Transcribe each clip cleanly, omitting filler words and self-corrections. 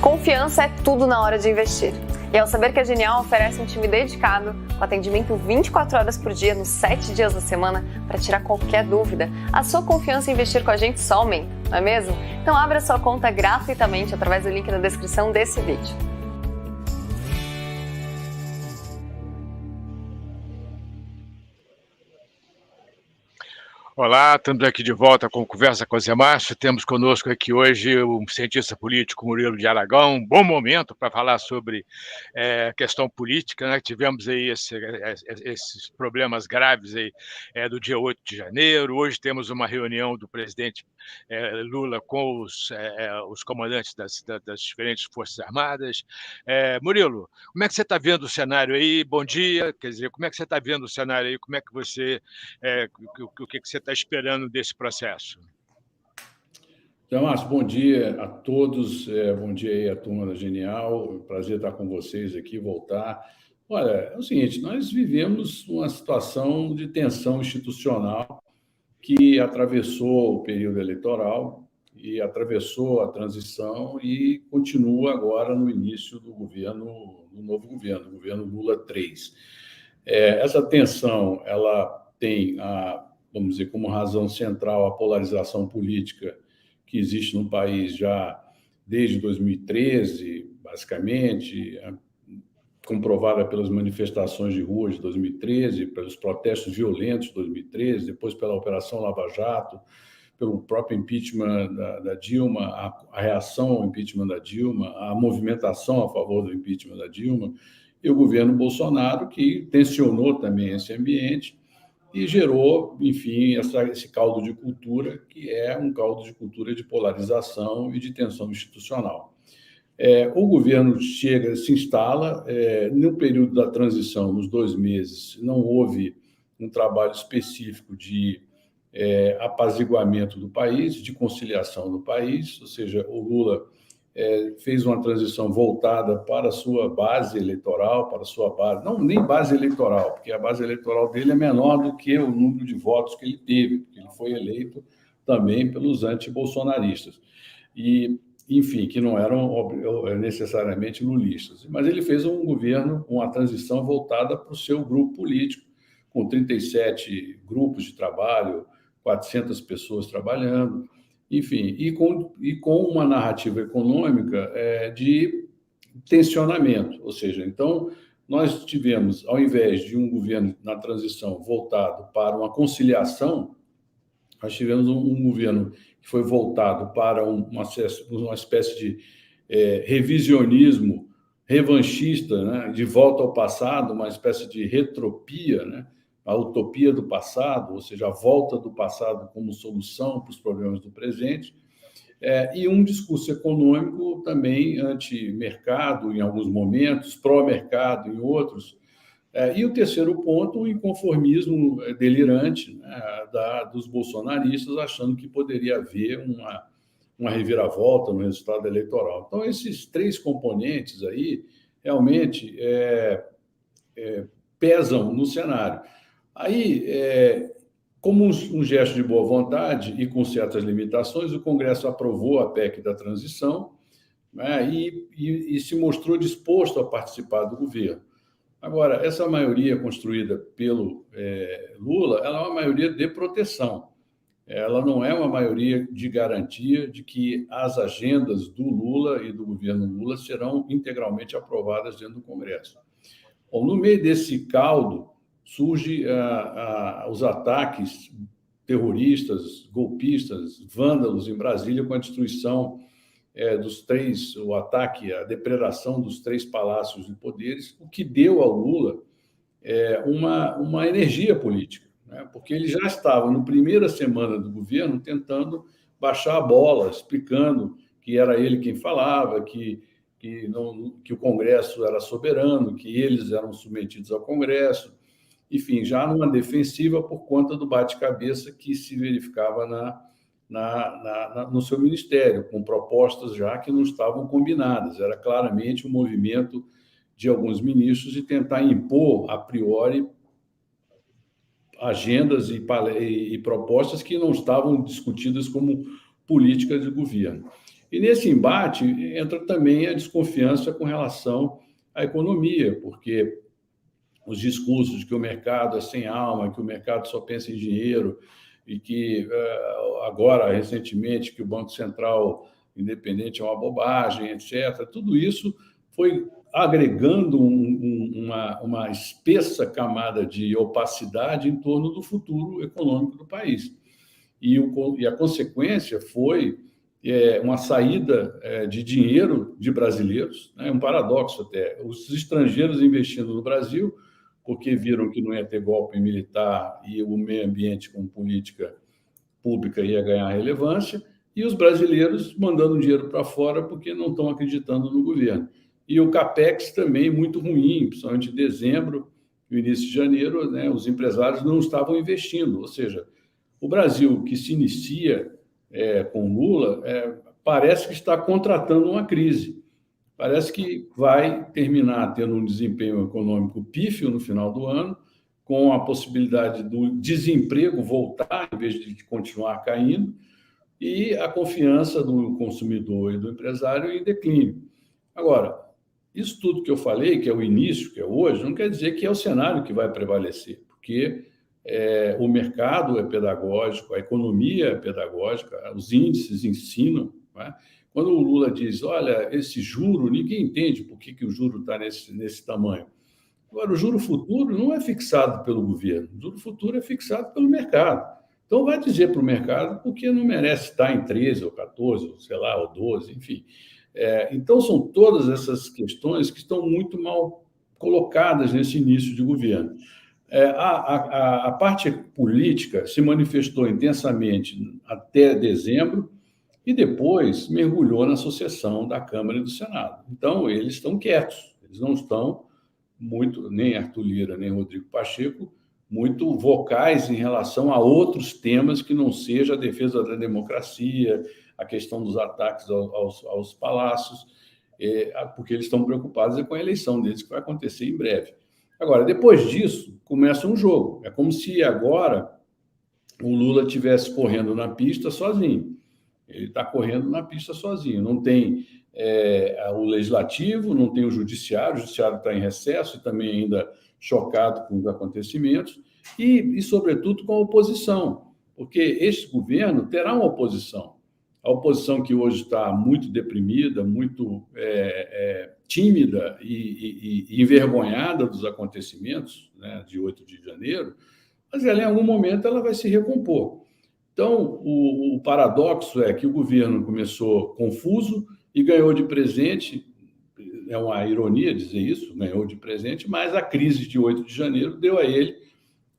Confiança é tudo na hora de investir. E ao saber que a Genial oferece um time dedicado, com atendimento 24 horas por dia, nos 7 dias da semana, para tirar qualquer dúvida, a sua confiança em investir com a gente só aumenta, não é mesmo? Então abra sua conta gratuitamente através do link na descrição desse vídeo. Olá, estamos aqui de volta com Conversa com o Zé Márcio. Temos conosco aqui hoje o cientista político Murilo de Aragão. Um bom momento para falar sobre questão política, né? Tivemos aí esses problemas graves aí, do dia 8 de janeiro. Hoje temos uma reunião do presidente Lula com os comandantes das diferentes Forças Armadas. Murilo, como é que você está vendo o cenário aí? Bom dia, quer dizer, como é que você está vendo o cenário aí? Como é que você... o que você está esperando desse processo? Então, Márcio, bom dia a todos, bom dia aí à turma da Genial, prazer estar com vocês aqui, voltar. Olha, é o seguinte, nós vivemos uma situação de tensão institucional que atravessou o período eleitoral e atravessou a transição e continua agora no início do novo governo, o governo Lula 3. Essa tensão, ela tem, vamos dizer, como razão central a polarização política que existe no país já desde 2013, basicamente, comprovada pelas manifestações de rua de 2013, pelos protestos violentos de 2013, depois pela Operação Lava Jato, pelo próprio impeachment da Dilma, a reação ao impeachment da Dilma, a movimentação a favor do impeachment da Dilma, e o governo Bolsonaro, que tensionou também esse ambiente e gerou, enfim, esse caldo de cultura, que é um caldo de cultura de polarização e de tensão institucional. O governo se instala, no período da transição, nos 2 meses, não houve um trabalho específico de apaziguamento do país, de conciliação do país, ou seja, o Lula fez uma transição voltada para a sua base eleitoral, para a sua base, não nem base eleitoral, porque a base eleitoral dele é menor do que o número de votos que ele teve, porque ele foi eleito também pelos antibolsonaristas. E, enfim, que não eram necessariamente lulistas. Mas ele fez um governo, uma transição voltada para o seu grupo político, com 37 grupos de trabalho, 400 pessoas trabalhando, enfim, e com uma narrativa econômica de tensionamento, ou seja, então nós tivemos, ao invés de um governo na transição voltado para uma conciliação, nós tivemos um governo que foi voltado para uma espécie de revisionismo revanchista, né, de volta ao passado, uma espécie de retropia, né, a utopia do passado, ou seja, a volta do passado como solução para os problemas do presente, e um discurso econômico também anti-mercado em alguns momentos, pró-mercado em outros. E o terceiro ponto, o inconformismo delirante, né, dos bolsonaristas, achando que poderia haver uma reviravolta no resultado eleitoral. Então, esses 3 componentes aí realmente pesam no cenário. Aí, como um gesto de boa vontade e com certas limitações, o Congresso aprovou a PEC da transição, né, e se mostrou disposto a participar do governo. Agora, essa maioria construída pelo Lula, ela é uma maioria de proteção. Ela não é uma maioria de garantia de que as agendas do Lula e do governo Lula serão integralmente aprovadas dentro do Congresso. Bom, no meio desse caldo, surgem os ataques terroristas, golpistas, vândalos em Brasília com a destruição o ataque, a depredação dos 3 palácios de poderes, o que deu ao Lula uma energia política, né? Porque ele já estava, na primeira semana do governo, tentando baixar a bola, explicando que era ele quem falava, que o Congresso era soberano, que eles eram submetidos ao Congresso, enfim, já numa defensiva por conta do bate-cabeça que se verificava no seu ministério, com propostas já que não estavam combinadas. Era claramente um movimento de alguns ministros de tentar impor, a priori, agendas e propostas que não estavam discutidas como políticas de governo. E nesse embate entra também a desconfiança com relação à economia, porque os discursos de que o mercado é sem alma, que o mercado só pensa em dinheiro e que agora, recentemente, que o Banco Central independente é uma bobagem, etc. Tudo isso foi agregando uma espessa camada de opacidade em torno do futuro econômico do país. E a consequência foi uma saída de dinheiro de brasileiros, né? Um paradoxo até. Os estrangeiros investindo no Brasil, porque viram que não ia ter golpe militar e o meio ambiente com política pública ia ganhar relevância, e os brasileiros mandando dinheiro para fora porque não estão acreditando no governo. E o CAPEX também muito ruim, principalmente em dezembro e início de janeiro, né, os empresários não estavam investindo. Ou seja, o Brasil que se inicia com Lula parece que está contratando uma crise. Parece que vai terminar tendo um desempenho econômico pífio no final do ano, com a possibilidade do desemprego voltar, em vez de continuar caindo, e a confiança do consumidor e do empresário em declínio. Agora, isso tudo que eu falei, que é o início, que é hoje, não quer dizer que é o cenário que vai prevalecer, porque o mercado é pedagógico, a economia é pedagógica, os índices ensinam, né? Quando o Lula diz, olha, esse juro, ninguém entende por que o juro está nesse tamanho. Agora, o juro futuro não é fixado pelo governo, o juro futuro é fixado pelo mercado. Então, vai dizer para o mercado porque não merece estar em 13 ou 14, ou sei lá, ou 12, enfim. Então, são todas essas questões que estão muito mal colocadas nesse início de governo. A parte política se manifestou intensamente até dezembro e depois mergulhou na sucessão da Câmara e do Senado. Então, eles estão quietos, eles não estão muito, nem Arthur Lira, nem Rodrigo Pacheco, muito vocais em relação a outros temas que não seja a defesa da democracia, a questão dos ataques aos palácios, porque eles estão preocupados com a eleição deles, que vai acontecer em breve. Agora, depois disso, começa um jogo. É como se agora o Lula estivesse correndo na pista sozinho. Ele está correndo na pista sozinho. Não tem o legislativo, não tem o judiciário está em recesso e também ainda chocado com os acontecimentos, e sobretudo, com a oposição, porque este governo terá uma oposição. A oposição que hoje está muito deprimida, muito tímida e envergonhada dos acontecimentos, né, de 8 de janeiro, mas ela, em algum momento, ela vai se recompor. Então, o paradoxo é que o governo começou confuso e ganhou de presente, é uma ironia dizer isso, ganhou de presente, mas a crise de 8 de janeiro deu a ele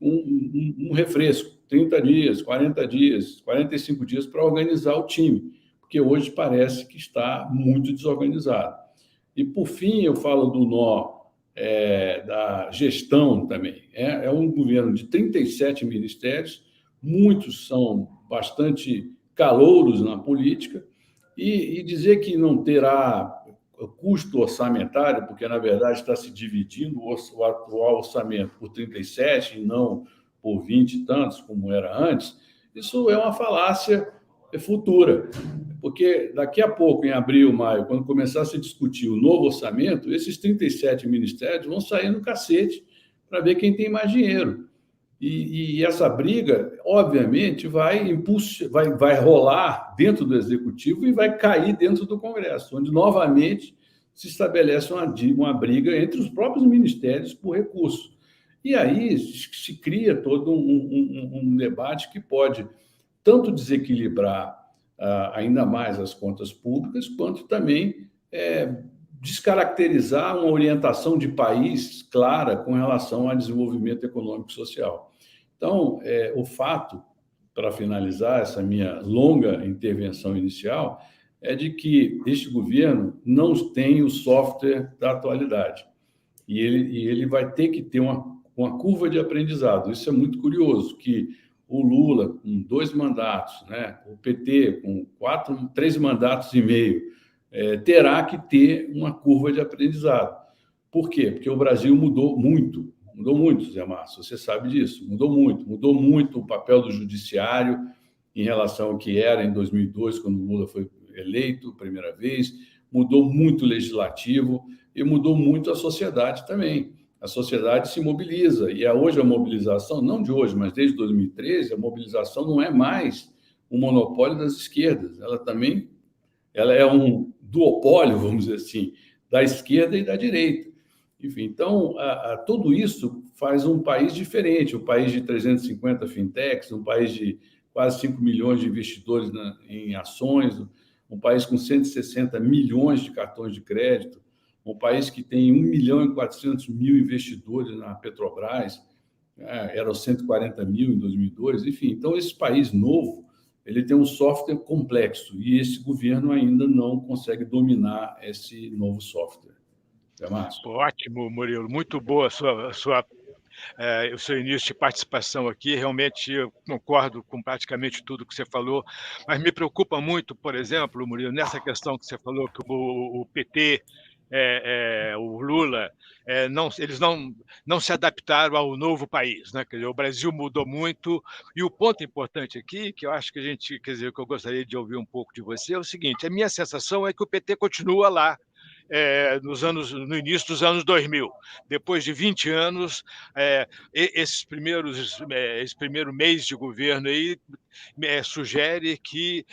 um refresco, 30 dias, 40 dias, 45 dias para organizar o time, porque hoje parece que está muito desorganizado. E, por fim, eu falo do nó da gestão também. É um governo de 37 ministérios, muitos são bastante calouros na política, e dizer que não terá custo orçamentário, porque, na verdade, está se dividindo o atual orçamento por 37 e não por 20 e tantos, como era antes, isso é uma falácia futura, porque daqui a pouco, em abril, maio, quando começar a se discutir o novo orçamento, esses 37 ministérios vão sair no cacete para ver quem tem mais dinheiro. E essa briga, obviamente, vai rolar dentro do Executivo e vai cair dentro do Congresso, onde, novamente, se estabelece uma briga entre os próprios ministérios por recurso. E aí se cria todo um debate que pode tanto desequilibrar ainda mais as contas públicas, quanto também descaracterizar uma orientação de país clara com relação ao desenvolvimento econômico e social. Então, o fato, para finalizar essa minha longa intervenção inicial, é de que este governo não tem o software da atualidade. E ele vai ter que ter uma curva de aprendizado. Isso é muito curioso, que o Lula, com 2 mandatos, né, o PT, com 3 mandatos e meio, terá que ter uma curva de aprendizado. Por quê? Porque o Brasil mudou muito, Zé Márcio, você sabe disso, mudou muito o papel do judiciário em relação ao que era em 2002, quando o Lula foi eleito primeira vez, mudou muito o legislativo e mudou muito a sociedade também. A sociedade se mobiliza, e hoje a mobilização, não de hoje, mas desde 2013, a mobilização não é mais um monopólio das esquerdas, ela é um duopólio, vamos dizer assim, da esquerda e da direita. Enfim, então, tudo isso faz um país diferente, um país de 350 fintechs, um país de quase 5 milhões de investidores em ações, um país com 160 milhões de cartões de crédito, um país que tem 1 milhão e 400 mil investidores na Petrobras, eram 140 mil em 2002, enfim. Então, esse país novo, ele tem um software complexo e esse governo ainda não consegue dominar esse novo software. Ótimo, Murilo. Muito boa o seu início de participação aqui. Realmente eu concordo com praticamente tudo que você falou, mas me preocupa muito, por exemplo, Murilo, nessa questão que você falou que o PT, o Lula, eles não se adaptaram ao novo país, né? Quer dizer, o Brasil mudou muito, e o ponto importante aqui, que eu acho que que eu gostaria de ouvir um pouco de você, é o seguinte: a minha sensação é que o PT continua lá, no início dos anos 2000. Depois de 20 anos, esse primeiro mês de governo aí sugere que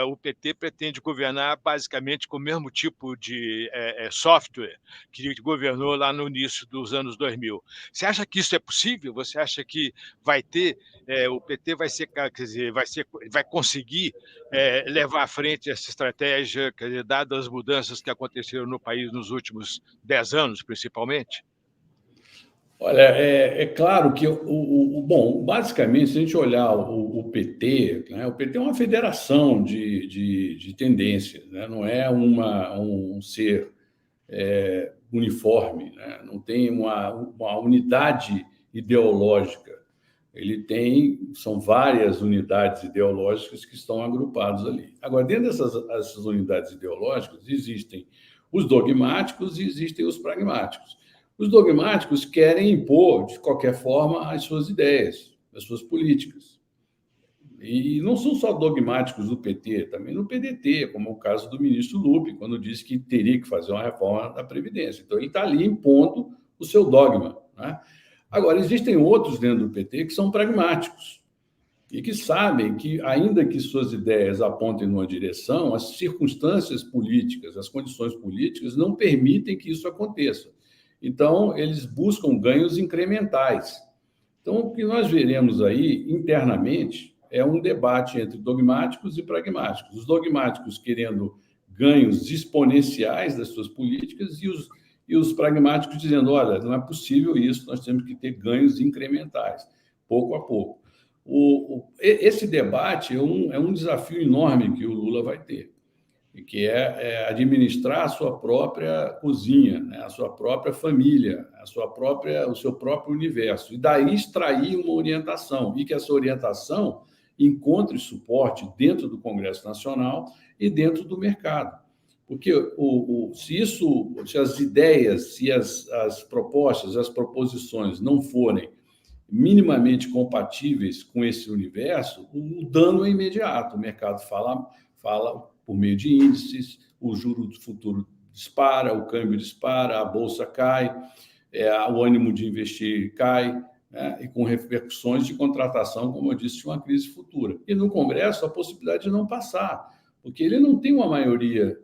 o PT pretende governar basicamente com o mesmo tipo de software que governou lá no início dos anos 2000. Você acha que isso é possível? Você acha que o PT vai conseguir levar à frente essa estratégia, quer dizer, dadas as mudanças que aconteceram no país nos últimos 10 anos, principalmente? Olha, é claro que, bom, basicamente, se a gente olhar o PT, né, o PT é uma federação de tendências, né, não é um ser uniforme, né, não tem uma unidade ideológica. São várias unidades ideológicas que estão agrupadas ali. Agora, dentro dessas unidades ideológicas, existem os dogmáticos e existem os pragmáticos. Os dogmáticos querem impor, de qualquer forma, as suas ideias, as suas políticas. E não são só dogmáticos do PT, também no PDT, como o caso do ministro Lupe, quando disse que teria que fazer uma reforma da Previdência. Então, ele está ali impondo o seu dogma, né? Agora, existem outros dentro do PT que são pragmáticos e que sabem que, ainda que suas ideias apontem numa direção, as circunstâncias políticas, as condições políticas não permitem que isso aconteça. Então, eles buscam ganhos incrementais. Então, o que nós veremos aí, internamente, é um debate entre dogmáticos e pragmáticos. Os dogmáticos querendo ganhos exponenciais das suas políticas e os pragmáticos dizendo, olha, não é possível isso, nós temos que ter ganhos incrementais, pouco a pouco. Esse debate é um desafio enorme que o Lula vai ter, que é administrar a sua própria cozinha, né? A sua própria família, o seu próprio universo, e daí extrair uma orientação, e que essa orientação encontre suporte dentro do Congresso Nacional e dentro do mercado. Porque se as ideias, se as propostas, as proposições não forem minimamente compatíveis com esse universo, o dano é imediato. O mercado fala por meio de índices, o juro futuro dispara, o câmbio dispara, a bolsa cai, o ânimo de investir cai, né? E com repercussões de contratação, como eu disse, de uma crise futura. E no Congresso, a possibilidade de não passar, porque ele não tem uma maioria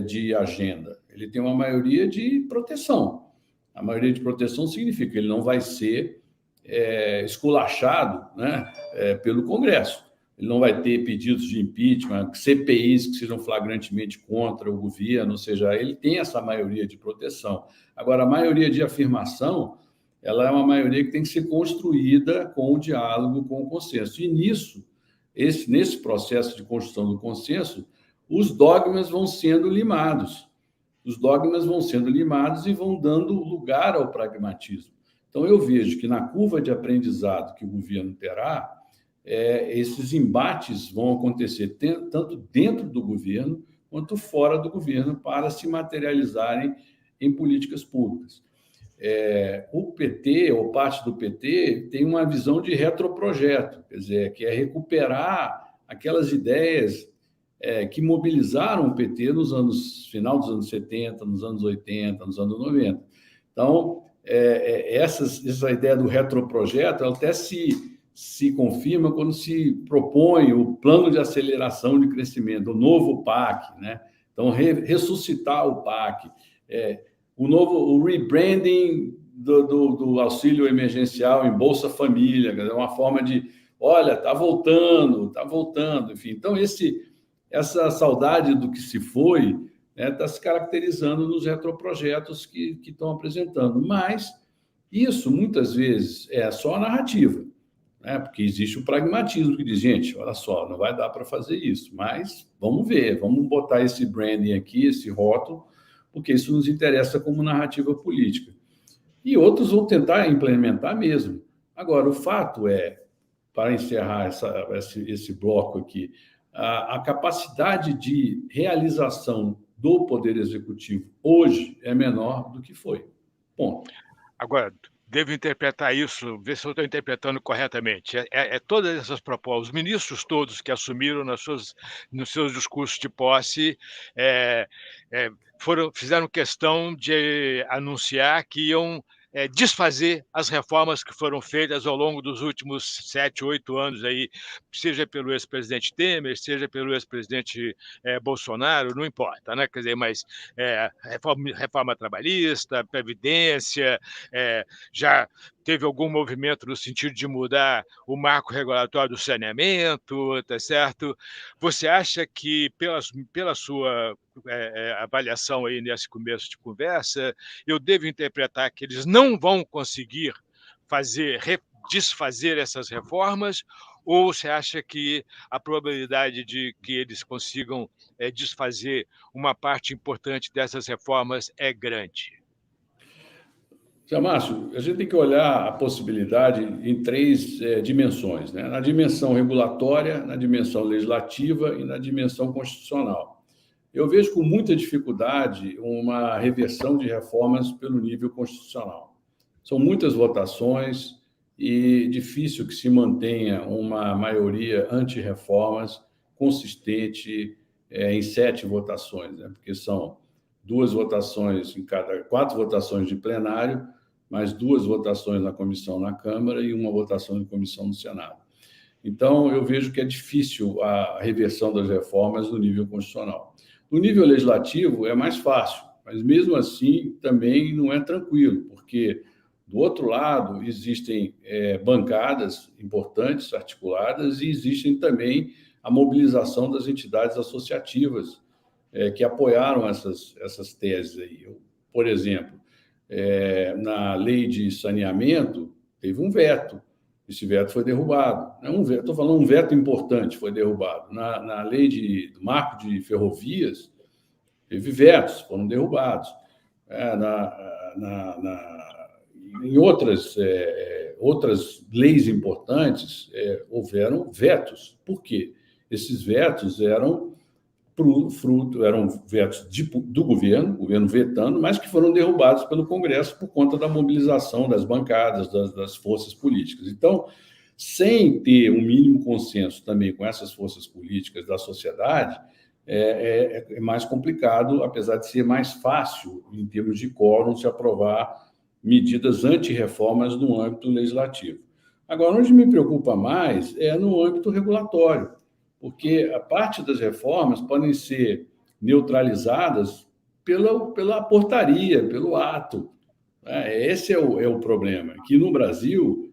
de agenda, ele tem uma maioria de proteção. A maioria de proteção significa que ele não vai ser esculachado, né, pelo Congresso. Ele não vai ter pedidos de impeachment, CPIs que sejam flagrantemente contra o governo, ou seja, ele tem essa maioria de proteção. Agora, a maioria de afirmação, ela é uma maioria que tem que ser construída com o diálogo, com o consenso. E nesse processo de construção do consenso, os dogmas vão sendo limados. Os dogmas vão sendo limados e vão dando lugar ao pragmatismo. Então, eu vejo que na curva de aprendizado que o governo terá, esses embates vão acontecer tanto dentro do governo quanto fora do governo para se materializarem em políticas públicas. O PT, ou parte do PT, tem uma visão de retroprojeto, quer dizer, que é recuperar aquelas ideias que mobilizaram o PT final dos anos 70, nos anos 80, nos anos 90. Então, essa ideia do retroprojeto ela até se confirma quando se propõe o plano de aceleração de crescimento, o novo PAC, né? Então, ressuscitar o PAC, o rebranding do auxílio emergencial em Bolsa Família, quer dizer, uma forma de, olha, está voltando, enfim. Então, essa saudade do que se foi está se caracterizando nos retroprojetos que estão apresentando. Mas isso, muitas vezes, é só a narrativa, né? Porque existe o pragmatismo que diz, gente, olha só, não vai dar para fazer isso, mas vamos ver, vamos botar esse branding aqui, esse rótulo, porque isso nos interessa como narrativa política. E outros vão tentar implementar mesmo. Agora, o fato para encerrar esse bloco aqui, a capacidade de realização do Poder Executivo hoje é menor do que foi. Ponto. Agora, devo interpretar isso, ver se eu estou interpretando corretamente. Todas essas propostas, os ministros todos que assumiram nos seus discursos de posse, fizeram questão de anunciar que iam desfazer as reformas que foram feitas ao longo dos últimos 7, 8 anos, aí, seja pelo ex-presidente Temer, seja pelo ex-presidente Bolsonaro, não importa, né? Quer dizer, mas reforma trabalhista, previdência, já teve algum movimento no sentido de mudar o marco regulatório do saneamento, tá certo? Você acha que, pela sua avaliação aí nesse começo de conversa, eu devo interpretar que eles não vão conseguir desfazer essas reformas, ou você acha que a probabilidade de que eles consigam desfazer uma parte importante dessas reformas é grande? Márcio, a gente tem que olhar a possibilidade em 3 dimensões, né? Na dimensão regulatória, na dimensão legislativa e na dimensão constitucional. Eu vejo com muita dificuldade uma reversão de reformas pelo nível constitucional. São muitas votações e difícil que se mantenha uma maioria anti-reformas consistente em 7 votações, né? Porque são 2 votações 4 votações de plenário, mais 2 votações na comissão na Câmara e 1 votação em comissão no Senado. Então, eu vejo que é difícil a reversão das reformas no nível constitucional. No nível legislativo é mais fácil, mas mesmo assim também não é tranquilo, porque do outro lado existem bancadas importantes, articuladas, e existem também a mobilização das entidades associativas que apoiaram essas teses aí. Por exemplo, na lei de saneamento teve um veto, esse veto foi derrubado. Estou falando um veto importante, foi derrubado. Na lei do marco de ferrovias, teve vetos, foram derrubados. Em outras leis importantes, houveram vetos. Por quê? Esses vetos eram vetos do governo vetando, mas que foram derrubados pelo Congresso por conta da mobilização das bancadas, das forças políticas. Então, sem ter um mínimo consenso também com essas forças políticas da sociedade, é mais complicado, apesar de ser mais fácil, em termos de quórum, se aprovar medidas anti-reformas no âmbito legislativo. Agora, onde me preocupa mais é no âmbito regulatório, porque a parte das reformas podem ser neutralizadas pela portaria, pelo ato. Esse é o problema. Aqui no Brasil,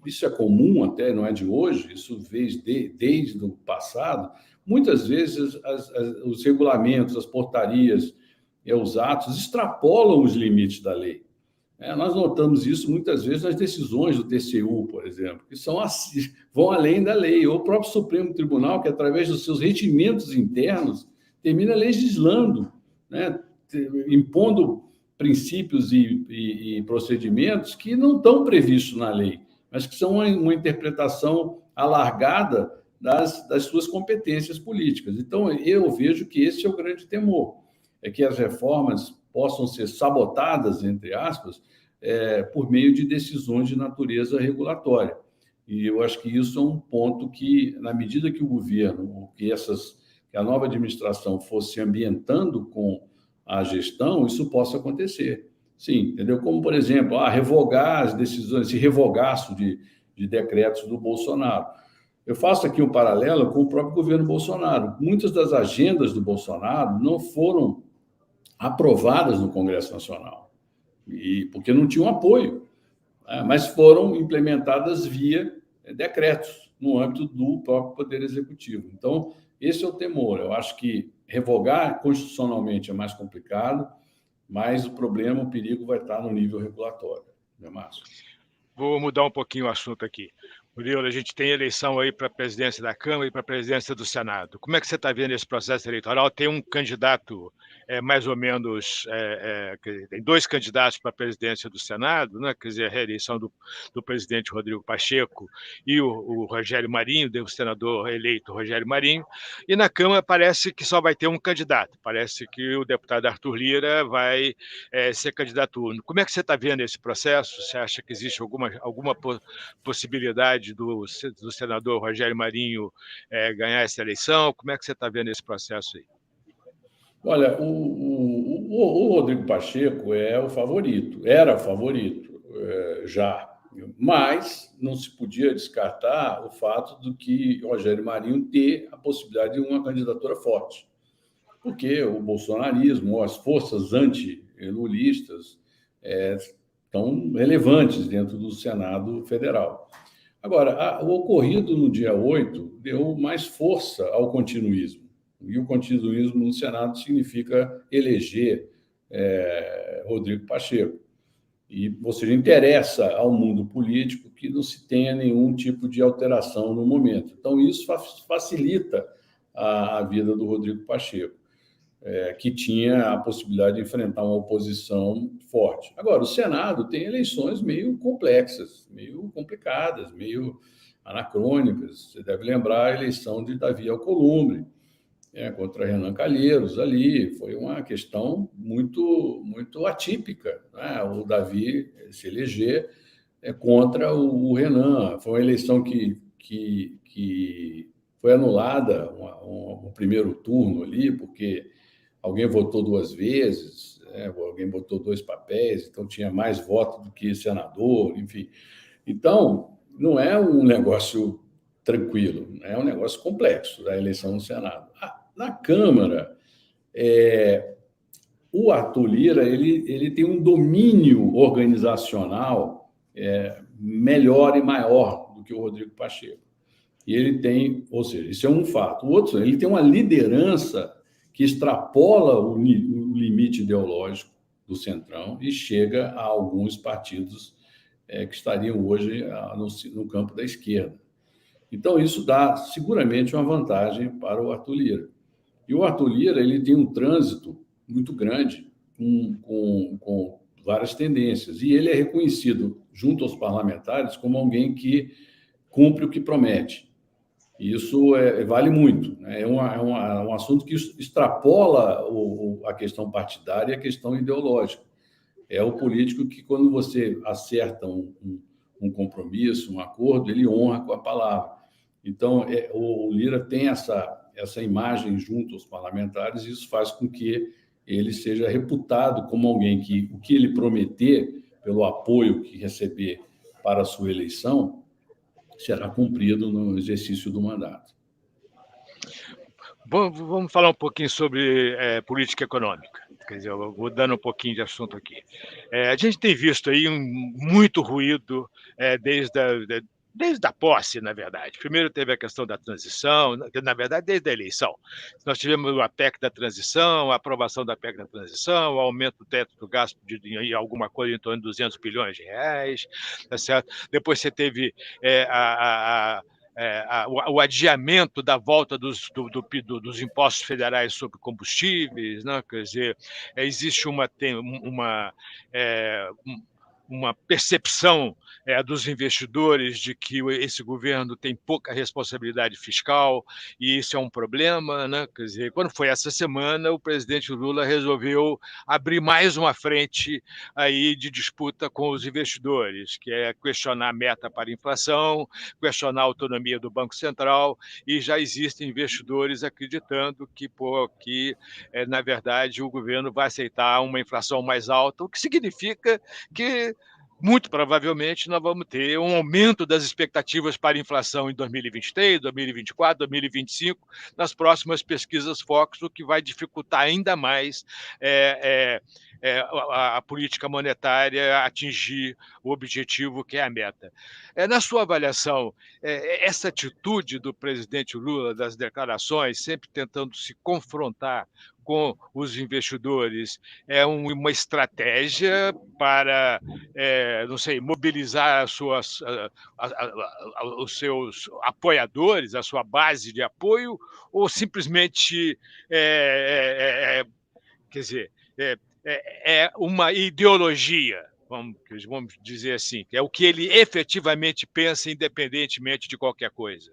isso é comum até, não é de hoje, isso veio desde o passado. Muitas vezes os regulamentos, as portarias, os atos extrapolam os limites da lei. Nós notamos isso muitas vezes nas decisões do TCU, por exemplo, que vão além da lei. Ou o próprio Supremo Tribunal, que através dos seus regimentos internos, termina legislando, né? Impondo princípios e procedimentos que não estão previstos na lei, mas que são uma interpretação alargada das suas competências políticas. Então, eu vejo que esse é o grande temor, é que as reformas possam ser sabotadas, entre aspas, por meio de decisões de natureza regulatória. E eu acho que isso é um ponto que, na medida que o governo, que essas que a nova administração fosse se ambientando com a gestão, isso possa acontecer. Sim, entendeu? Como, por exemplo, revogar as decisões, esse revogaço de decretos do Bolsonaro. Eu faço aqui um paralelo com o próprio governo Bolsonaro. Muitas das agendas do Bolsonaro não foram aprovadas no Congresso Nacional, porque não tinham apoio, né? Mas foram implementadas via decretos, no âmbito do próprio Poder Executivo. Então, esse é o temor. Eu acho que revogar constitucionalmente é mais complicado, mas o problema, o perigo vai estar no nível regulatório, né, Márcio? Vou mudar um pouquinho o assunto aqui. Murilo, a gente tem eleição aí para a presidência da Câmara e para a presidência do Senado. Como é que você está vendo esse processo eleitoral? Tem um candidato, mais ou menos, tem dois candidatos para a presidência do Senado, né? Quer dizer, a reeleição do presidente Rodrigo Pacheco e o Rogério Marinho, o senador eleito Rogério Marinho, e na Câmara parece que só vai ter um candidato, parece que o deputado Arthur Lira vai ser candidato único. Como é que você está vendo esse processo? Você acha que existe alguma possibilidade do senador Rogério Marinho ganhar essa eleição? Como é que você está vendo esse processo aí? Olha, o Rodrigo Pacheco é o favorito, era o favorito já, mas não se podia descartar o fato de que Rogério Marinho ter a possibilidade de uma candidatura forte, porque o bolsonarismo, as forças anti-lulistas estão relevantes dentro do Senado Federal. Agora, o ocorrido no dia 8 deu mais força ao continuismo. E o continuismo no Senado significa eleger Rodrigo Pacheco. Ou seja, interessa ao mundo político que não se tenha nenhum tipo de alteração no momento. Então, isso facilita a vida do Rodrigo Pacheco, que tinha a possibilidade de enfrentar uma oposição forte. Agora, o Senado tem eleições meio complexas, meio complicadas, meio anacrônicas. Você deve lembrar a eleição de Davi Alcolumbre, contra Renan Calheiros ali. Foi uma questão muito, muito atípica, né? O Davi se eleger contra o Renan. Foi uma eleição que foi anulada, o primeiro turno ali, porque alguém votou duas vezes, alguém botou dois papéis, então tinha mais voto do que senador, enfim. Então, não é um negócio tranquilo, é um negócio complexo, a eleição no Senado. Na Câmara, o Arthur Lira ele tem um domínio organizacional melhor e maior do que o Rodrigo Pacheco. E ele tem, ou seja, isso é um fato. O outro, ele tem uma liderança que extrapola o limite ideológico do Centrão e chega a alguns partidos que estariam hoje no campo da esquerda. Então, isso dá seguramente uma vantagem para o Arthur Lira. E o Arthur Lira ele tem um trânsito muito grande com várias tendências. E ele é reconhecido, junto aos parlamentares, como alguém que cumpre o que promete. E isso vale muito, né? É um assunto que extrapola a questão partidária e a questão ideológica. É o político que, quando você acerta um compromisso, um acordo, ele honra com a palavra. Então, o Lira tem essa imagem junto aos parlamentares, e isso faz com que ele seja reputado como alguém que o que ele prometer, pelo apoio que receber para a sua eleição, será cumprido no exercício do mandato. Bom, vamos falar um pouquinho sobre política econômica. Quer dizer, eu vou dando um pouquinho de assunto aqui. A gente tem visto aí muito ruído desde a posse, na verdade. Primeiro teve a questão da transição, na verdade, desde a eleição. Nós tivemos a PEC da transição, a aprovação da PEC da transição, o aumento do teto do gasto de alguma coisa em torno de 200 bilhões de reais, tá certo? Depois você teve o adiamento da volta dos impostos federais sobre combustíveis, né? Quer dizer, existe uma percepção dos investidores de que esse governo tem pouca responsabilidade fiscal, e isso é um problema, né? Quer dizer, quando foi essa semana, o presidente Lula resolveu abrir mais uma frente aí de disputa com os investidores, que é questionar a meta para a inflação, questionar a autonomia do Banco Central, e já existem investidores acreditando que na verdade, o governo vai aceitar uma inflação mais alta, o que significa que muito provavelmente nós vamos ter um aumento das expectativas para a inflação em 2023, 2024, 2025, nas próximas pesquisas Focus, o que vai dificultar ainda mais a política monetária atingir o objetivo que é a meta. Na sua avaliação, essa atitude do presidente Lula, das declarações, sempre tentando se confrontar com os investidores, é uma estratégia para, não sei, mobilizar os seus apoiadores, a sua base de apoio, ou simplesmente, quer dizer, é uma ideologia, vamos dizer assim, que é o que ele efetivamente pensa, independentemente de qualquer coisa?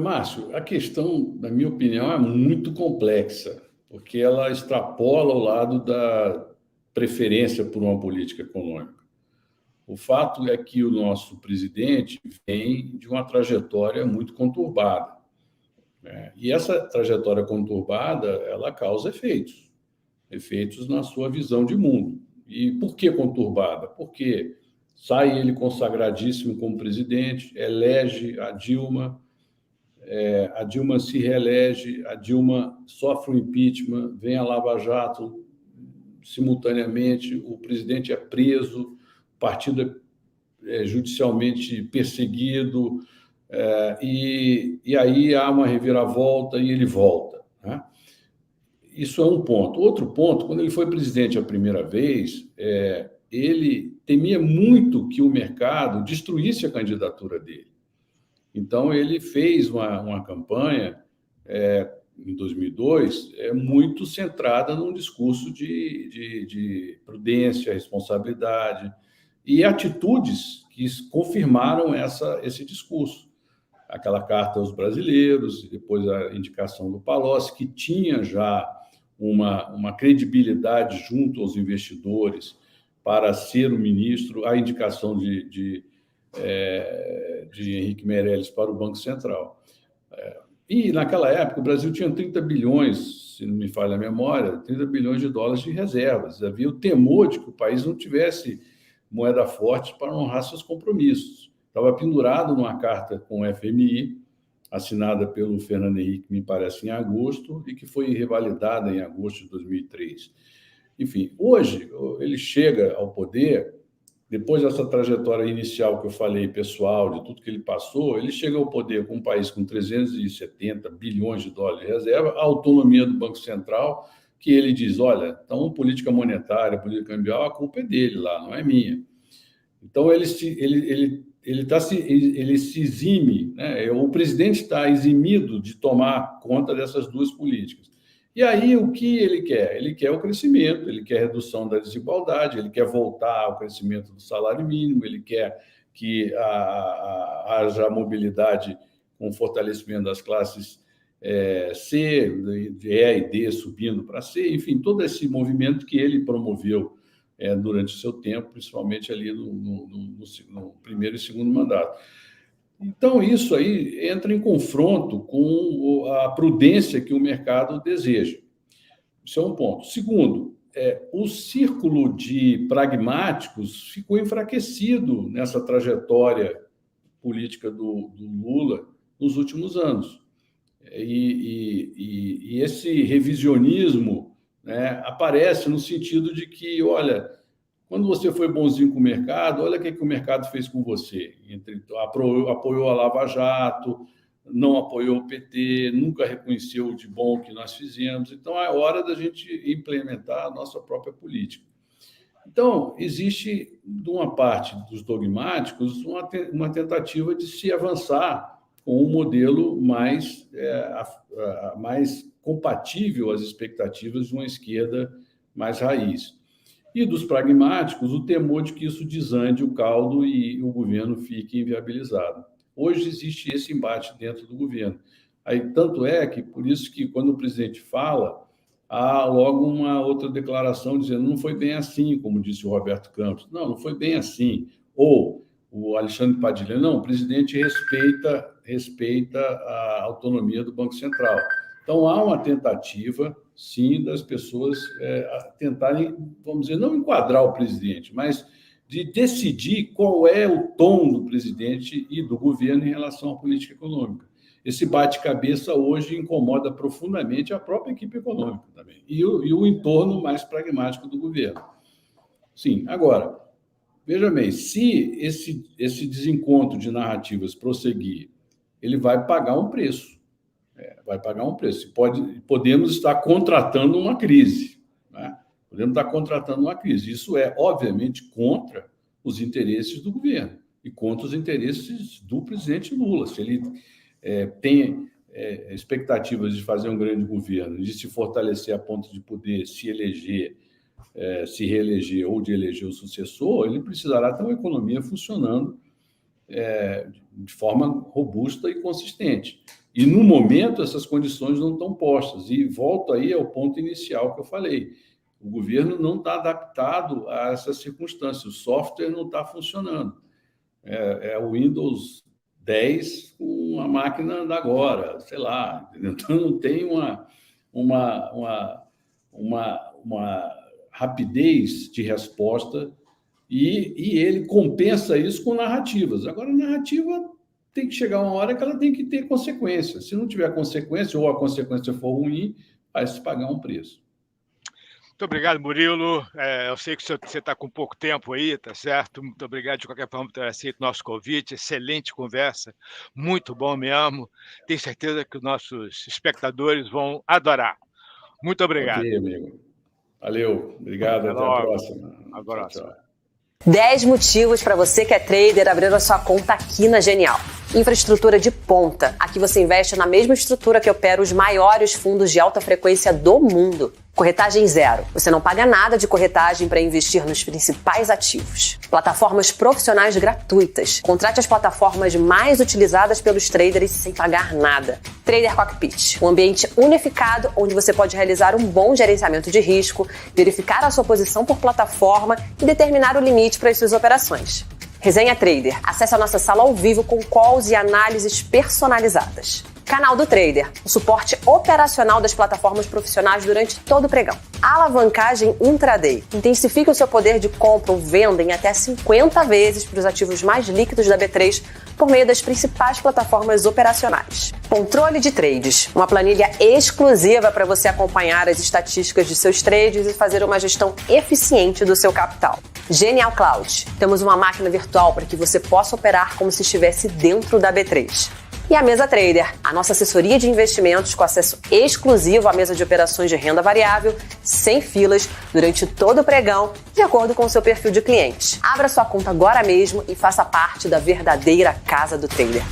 Márcio, a questão, na minha opinião, é muito complexa, porque ela extrapola o lado da preferência por uma política econômica. O fato é que o nosso presidente vem de uma trajetória muito conturbada, né? E essa trajetória conturbada, ela causa efeitos na sua visão de mundo. E por que conturbada? Porque sai ele consagradíssimo como presidente, elege a Dilma se reelege, a Dilma sofre o impeachment, vem a Lava Jato simultaneamente, o presidente é preso, o partido é judicialmente perseguido, e aí há uma reviravolta e ele volta, né? Isso é um ponto. Outro ponto, quando ele foi presidente a primeira vez, ele temia muito que o mercado destruísse a candidatura dele. Então, ele fez uma campanha, em 2002, muito centrada num discurso de prudência, responsabilidade, e atitudes que confirmaram esse discurso. Aquela carta aos brasileiros, depois a indicação do Palocci, que tinha já uma credibilidade junto aos investidores para ser o ministro, a indicação de Henrique Meirelles para o Banco Central. E, naquela época, o Brasil tinha 30 bilhões, se não me falha a memória, 30 bilhões de dólares de reservas. Havia o temor de que o país não tivesse moeda forte para honrar seus compromissos. Estava pendurado numa carta com o FMI, assinada pelo Fernando Henrique, me parece, em agosto, e que foi revalidada em agosto de 2003. Enfim, hoje, ele chega ao poder. Depois dessa trajetória inicial que eu falei, pessoal, de tudo que ele passou, ele chega ao poder com um país com 370 bilhões de dólares de reserva, a autonomia do Banco Central, que ele diz, olha, então, política monetária, política cambial, a culpa é dele lá, não é minha. Então, ele se exime, né? O presidente está eximido de tomar conta dessas duas políticas. E aí, o que ele quer? Ele quer o crescimento, ele quer a redução da desigualdade, ele quer voltar ao crescimento do salário mínimo, ele quer que haja mobilidade com fortalecimento das classes C, E e D subindo para C, enfim, todo esse movimento que ele promoveu durante o seu tempo, principalmente ali no primeiro e segundo mandato. Então, isso aí entra em confronto com a prudência que o mercado deseja. Isso é um ponto. Segundo, o círculo de pragmáticos ficou enfraquecido nessa trajetória política do Lula nos últimos anos. E esse revisionismo, né, aparece no sentido de que, olha, quando você foi bonzinho com o mercado, olha o que o mercado fez com você. Apoiou a Lava Jato, não apoiou o PT, nunca reconheceu o de bom que nós fizemos. Então, é hora da gente implementar a nossa própria política. Então, existe, de uma parte dos dogmáticos, uma tentativa de se avançar com um modelo mais compatível às expectativas de uma esquerda mais raiz. E dos pragmáticos, o temor de que isso desande o caldo e o governo fique inviabilizado. Hoje existe esse embate dentro do governo. Aí, tanto é que, por isso que, quando o presidente fala, há logo uma outra declaração dizendo não foi bem assim, como disse o Roberto Campos. Não foi bem assim. Ou o Alexandre Padilha, não, o presidente respeita a autonomia do Banco Central. Então, há uma tentativa, sim, das pessoas tentarem, vamos dizer, não enquadrar o presidente, mas de decidir qual é o tom do presidente e do governo em relação à política econômica. Esse bate-cabeça hoje incomoda profundamente a própria equipe econômica também, e o entorno mais pragmático do governo. Sim, agora, veja bem, se esse desencontro de narrativas prosseguir, ele vai pagar um preço. Vai pagar um preço. Podemos estar contratando uma crise, né? Podemos estar contratando uma crise. Isso é, obviamente, contra os interesses do governo e contra os interesses do presidente Lula. Se ele tem expectativas de fazer um grande governo, de se fortalecer a ponto de poder se eleger, se reeleger ou de eleger o sucessor, ele precisará ter uma economia funcionando de forma robusta e consistente. E, no momento, essas condições não estão postas. E volto aí ao ponto inicial que eu falei. O governo não está adaptado a essas circunstâncias. O software não está funcionando. É o Windows 10 com a máquina da agora, sei lá. Então, não tem uma rapidez de resposta e ele compensa isso com narrativas. Agora, a narrativa tem que chegar uma hora que ela tem que ter consequência. Se não tiver consequência, ou a consequência for ruim, vai se pagar um preço. Muito obrigado, Murilo. Eu sei que você está com pouco tempo aí, tá certo? Muito obrigado, de qualquer forma, por ter aceito o nosso convite. Excelente conversa, muito bom mesmo. Tenho certeza que os nossos espectadores vão adorar. Muito obrigado. Ok, amigo. Valeu. Obrigado. Até a próxima. Agora. Tchau. 10 motivos para você que é trader abrir a sua conta aqui na Genial. Infraestrutura de ponta. Aqui você investe na mesma estrutura que opera os maiores fundos de alta frequência do mundo. Corretagem zero. Você não paga nada de corretagem para investir nos principais ativos. Plataformas profissionais gratuitas. Contrate as plataformas mais utilizadas pelos traders sem pagar nada. Trader Cockpit. Um ambiente unificado onde você pode realizar um bom gerenciamento de risco, verificar a sua posição por plataforma e determinar o limite para as suas operações. Resenha Trader. Acesse a nossa sala ao vivo com calls e análises personalizadas. Canal do Trader. O suporte operacional das plataformas profissionais durante todo o pregão. Alavancagem intraday. Intensifique o seu poder de compra ou venda em até 50 vezes para os ativos mais líquidos da B3 por meio das principais plataformas operacionais. Controle de trades. Uma planilha exclusiva para você acompanhar as estatísticas de seus trades e fazer uma gestão eficiente do seu capital. Genial Cloud. Temos uma máquina virtual para que você possa operar como se estivesse dentro da B3. E a Mesa Trader, a nossa assessoria de investimentos com acesso exclusivo à mesa de operações de renda variável, sem filas, durante todo o pregão, de acordo com o seu perfil de cliente. Abra sua conta agora mesmo e faça parte da verdadeira casa do trader.